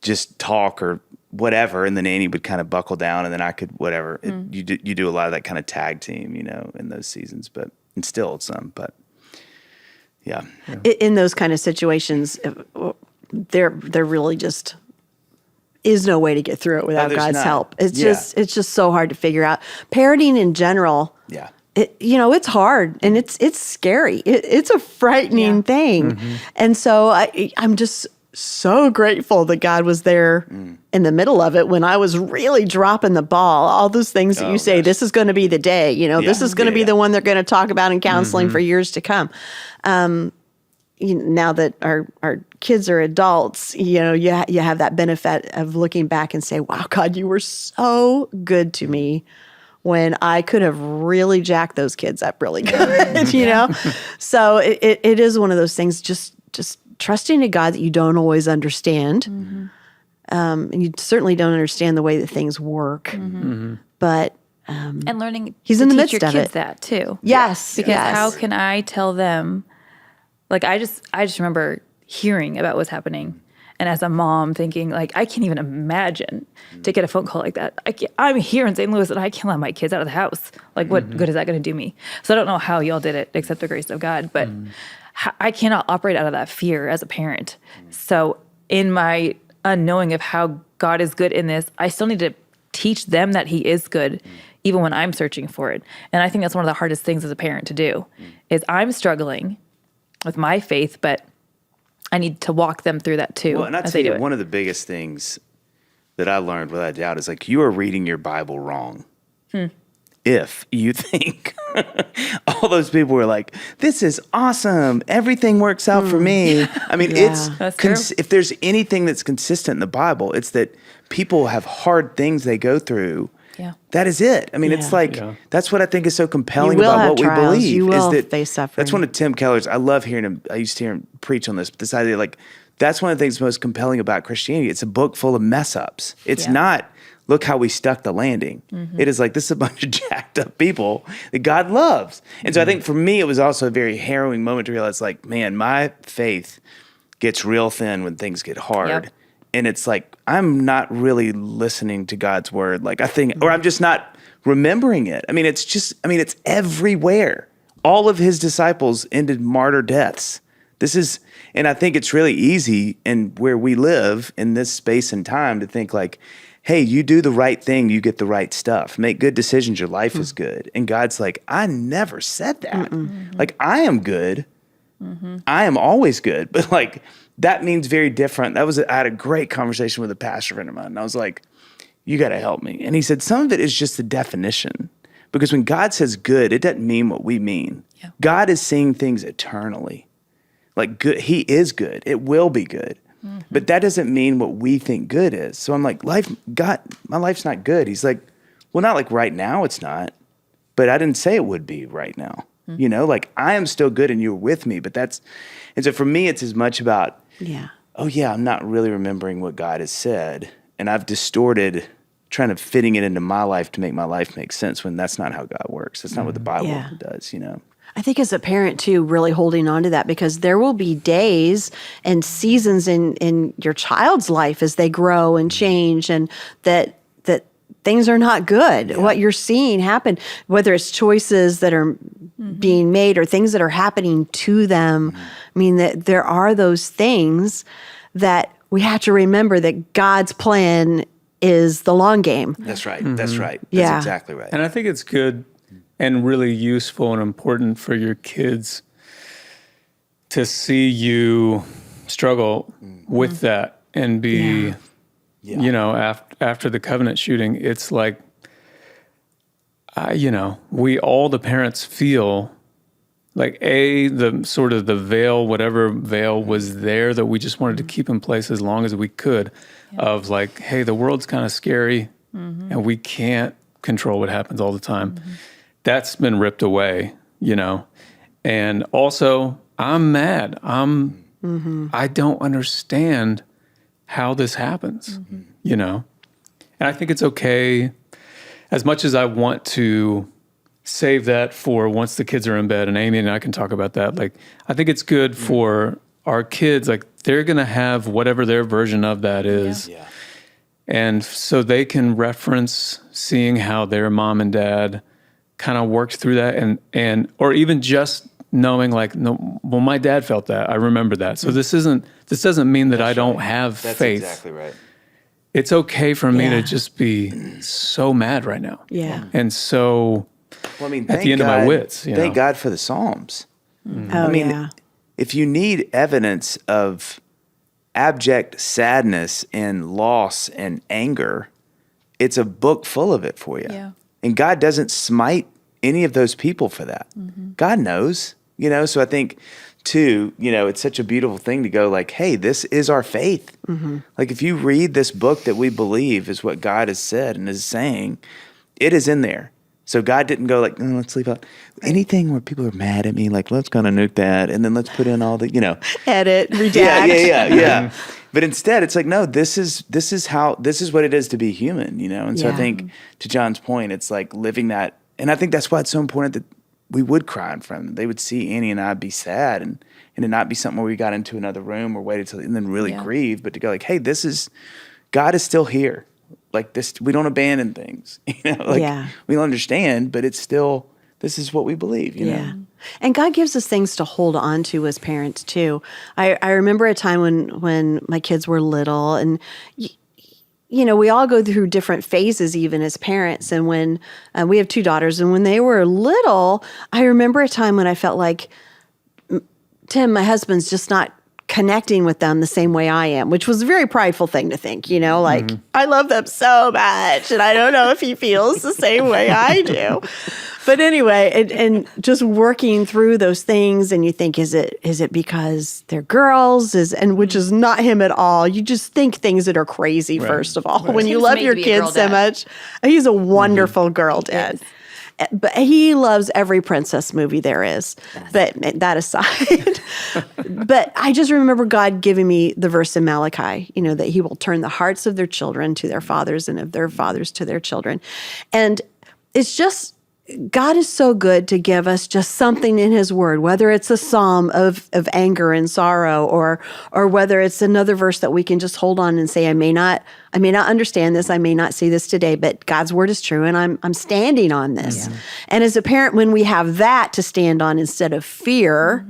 [SPEAKER 1] just talk or whatever, and then Annie would kind of buckle down, and then I could whatever. You do a lot of that kind of tag team, in those seasons, and still some. But yeah,
[SPEAKER 3] in those kind of situations, there really just is no way to get through it without God's help. It's just so hard to figure out. Parenting in general, it's hard, and it's scary. It's a frightening thing. Mm-hmm. And so so grateful that God was there in the middle of it when I was really dropping the ball. All those things that you say, this is going to be the day, this is going to be the one they're going to talk about in counseling for years to come. Now that our kids are adults, you have that benefit of looking back and say, wow, God, you were so good to me when I could have really jacked those kids up really good, So it is one of those things, just trusting a God that you don't always understand. And you certainly don't understand the way that things work. But
[SPEAKER 4] and learning
[SPEAKER 3] He's
[SPEAKER 4] to
[SPEAKER 3] in the
[SPEAKER 4] teach
[SPEAKER 3] midst
[SPEAKER 4] your
[SPEAKER 3] of
[SPEAKER 4] kids
[SPEAKER 3] it.
[SPEAKER 4] that too.
[SPEAKER 3] Yes.
[SPEAKER 4] Because
[SPEAKER 3] yes.
[SPEAKER 4] how can I tell them? Like I just remember hearing about what's happening, and as a mom thinking like I can't even imagine to get a phone call like that. I'm here in St. Louis and I can't let my kids out of the house. Like what good is that going to do me? So I don't know how y'all did it except the grace of God, but I cannot operate out of that fear as a parent. So in my unknowing of how God is good in this, I still need to teach them that he is good even when I'm searching for it. And I think that's one of the hardest things as a parent to do is I'm struggling with my faith, but I need to walk them through that too.
[SPEAKER 1] Well, and I tell you, one of the biggest things that I learned without a doubt is like you are reading your Bible wrong. If you think all those people were like, this is awesome, everything works out for me. I mean,
[SPEAKER 4] That's true.
[SPEAKER 1] if there's anything that's consistent in the Bible, it's that people have hard things they go through.
[SPEAKER 4] Yeah.
[SPEAKER 1] That is it. I mean, it's like, that's what I think is so compelling
[SPEAKER 3] You will
[SPEAKER 1] about
[SPEAKER 3] have
[SPEAKER 1] what we
[SPEAKER 3] trials.
[SPEAKER 1] believe.
[SPEAKER 3] You will
[SPEAKER 1] is that
[SPEAKER 3] face suffering.
[SPEAKER 1] That's one of Tim Keller's, I love hearing him, I used to hear him preach on this, but this idea, like, that's one of the things most compelling about Christianity. It's a book full of mess ups. It's not, look how we stuck the landing. It is like, this is a bunch of jacked up people that God loves. And so I think for me, it was also a very harrowing moment to realize, like, man, my faith gets real thin when things get hard.
[SPEAKER 4] Yep.
[SPEAKER 1] And it's like, I'm not really listening to God's word. Like I think, or I'm just not remembering it. I mean, it's everywhere. All of his disciples ended martyr deaths. And I think it's really easy in where we live in this space and time to think like, hey, you do the right thing, you get the right stuff. Make good decisions, your life is good. And God's like, I never said that. Like, I am good. I am always good. But like, that means very different. I had a great conversation with a pastor friend of mine. And I was like, you got to help me. And he said, some of it is just the definition. Because when God says good, it doesn't mean what we mean. Yeah. God is seeing things eternally. Like good, he is good. It will be good. But that doesn't mean what we think good is. So I'm like, my life's not good. He's like, well, not like right now it's not. But I didn't say it would be right now. Like I am still good and you're with me. And so for me, it's as much about, I'm not really remembering what God has said. And I've distorted trying to fitting it into my life to make my life make sense when that's not how God works. That's not what the Bible does,
[SPEAKER 3] I think as a parent too, really holding on to that because there will be days and seasons in your child's life as they grow and change and that things are not good. Yeah. What you're seeing happen, whether it's choices that are being made or things that are happening to them. I mean, that there are those things that we have to remember that God's plan is the long game.
[SPEAKER 1] That's right. That's right. That's exactly right.
[SPEAKER 2] And I think it's good and really useful and important for your kids to see you struggle with that and be, after the Covenant shooting, it's like, we all the parents feel like the sort of the veil, whatever veil was there that we just wanted to keep in place as long as we could of like, hey, the world's kind of scary and we can't control what happens all the time. That's been ripped away, and also I'm mad. I don't understand how this happens, and I think it's okay as much as I want to save that for once the kids are in bed, and Amy and I can talk about that. Like, I think it's good for our kids, like they're going to have whatever their version of that is. Yeah. And so they can reference seeing how their mom and dad kind of worked through that and or even just knowing like, no, well, my dad felt that. I remember that. So this doesn't mean that I don't have faith.
[SPEAKER 1] That's exactly right.
[SPEAKER 2] It's okay for me to just be so mad right now.
[SPEAKER 3] Yeah.
[SPEAKER 2] And so
[SPEAKER 1] at
[SPEAKER 2] the end of my wits.
[SPEAKER 1] Thank God for the Psalms.
[SPEAKER 3] if you
[SPEAKER 1] need evidence of abject sadness and loss and anger, it's a book full of it for you.
[SPEAKER 4] Yeah.
[SPEAKER 1] And God doesn't smite any of those people for that. God knows, so I think too, it's such a beautiful thing to go like, hey, this is our faith. Like if you read this book that we believe is what God has said and is saying, it is in there. So God didn't go like, let's leave out anything where people are mad at me, like let's kind of nuke that and then let's put in all the,
[SPEAKER 3] Edit, redact.
[SPEAKER 1] Yeah. But instead, it's like, no, this is what it is to be human, And so I think, to John's point, it's like living that, and I think that's why it's so important that we would cry in front of them. They would see Annie and I be sad, and it not be something where we got into another room or waited till and then really grieve, but to go like, hey, God is still here. Like this, we don't abandon things, we don't understand, but it's still, this is what we believe, you know?
[SPEAKER 3] And God gives us things to hold on to as parents too. I remember a time when my kids were little, and we all go through different phases even as parents. And when we have 2 daughters, and when they were little, I remember a time when I felt like Tim, my husband's just not connecting with them the same way I am, which was a very prideful thing to think, like I love them so much and I don't know if he feels the same way I do. But anyway, and just working through those things, and you think, is it because they're girls? And which is not him at all. You just think things that are crazy, first of all. When you love your kids so much. He's a wonderful girl dad. Yes. But he loves every princess movie there is. Yes. But that aside, but I just remember God giving me the verse in Malachi, that he will turn the hearts of their children to their fathers and of their fathers to their children. And it's just, God is so good to give us just something in his word, whether it's a psalm of anger and sorrow, or whether it's another verse that we can just hold on and say, I may not understand this, I may not see this today, but God's word is true and I'm standing on this. Yeah. And as a parent, when we have that to stand on instead of fear,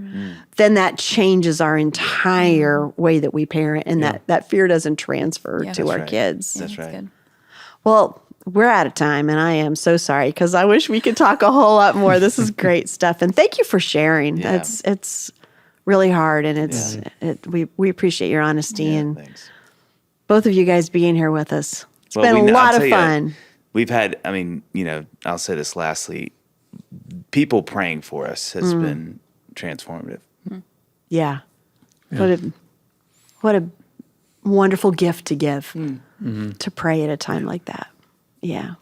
[SPEAKER 3] then that changes our entire way that we parent, and that fear doesn't transfer to our kids.
[SPEAKER 1] That's right.
[SPEAKER 4] Good.
[SPEAKER 3] Well, we're out of time, and I am so sorry because I wish we could talk a whole lot more. This is great stuff, and thank you for sharing.
[SPEAKER 1] Yeah.
[SPEAKER 3] It's really hard, and we appreciate your honesty and both of you guys being here with us. It's been a lot of fun.
[SPEAKER 1] We've had, I'll say this lastly, people praying for us has been transformative.
[SPEAKER 3] Yeah. What a wonderful gift to give, to pray at a time like that. Yeah.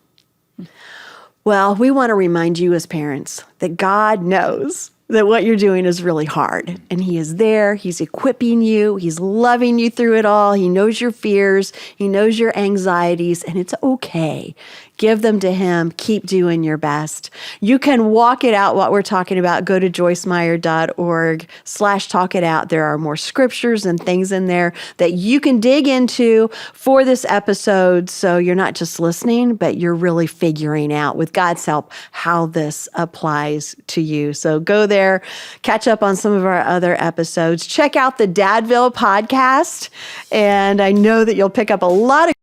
[SPEAKER 3] Well, we want to remind you as parents that God knows that what you're doing is really hard, and he is there. He's equipping you. He's loving you through it all. He knows your fears. He knows your anxieties, and it's okay. Give them to him. Keep doing your best. You can walk it out, what we're talking about. Go to joycemeyer.org/talk it out. There are more scriptures and things in there that you can dig into for this episode. So you're not just listening, but you're really figuring out, with God's help, how this applies to you. So go there, catch up on some of our other episodes. Check out the Dadville podcast. And I know that you'll pick up a lot of